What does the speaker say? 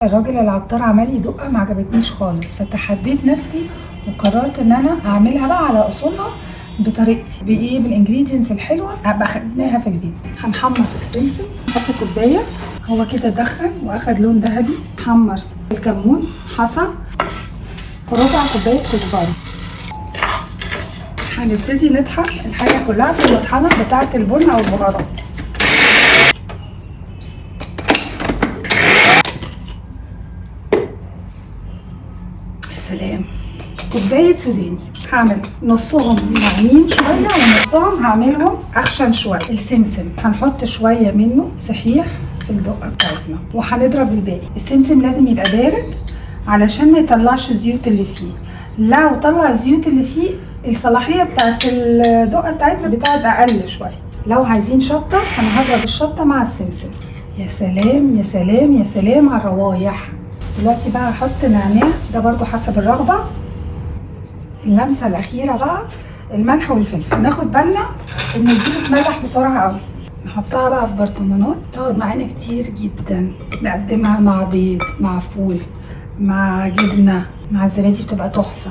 الراجل العطار عمال يدقها ما عجبتنيش خالص، فتحديت نفسي وقررت ان انا اعملها بقى على اصولها بطريقتي بالانجريدينتس الحلوه هبقى خدناها في البيت. هنحمص السمسم، نحط كوبايه، هو كده دخن واخد لون ذهبي. نحمص الكمون، حصى، ربع كوبايه كزبره. هنبتدي نطحن الحاجه كلها في المطحنه بتاعه البن او البهارات. سلام. كوبايه سوداني هعمل نصهم ناعمين شويه ونصهم هعملهم اخشن شويه. السمسم هنحط شويه منه صحيح في الدقه بتاعتنا وهنضرب الباقي. السمسم لازم يبقى بارد علشان ما يطلعش الزيوت اللي فيه. لو طلع الزيوت اللي فيه الصلاحيه بتاعت الدقه بتاعتنا بتقعد اقل شويه. لو عايزين شطه انا هضرب الشطه مع السمسم. يا سلام يا سلام يا سلام على الروايح. دلوقتي بقى هحط نعناع، ده برضو حسب الرغبه. اللمسه الاخيره بقى الملح والفلفل. ناخد بالنا ان دي بتملح بسرعه قوي. نحطها بقى في برطمانات تقعد معانا كتير جدا. نقدمها مع بيض، مع فول، مع جبنه، مع الزبادي، بتبقى تحفه.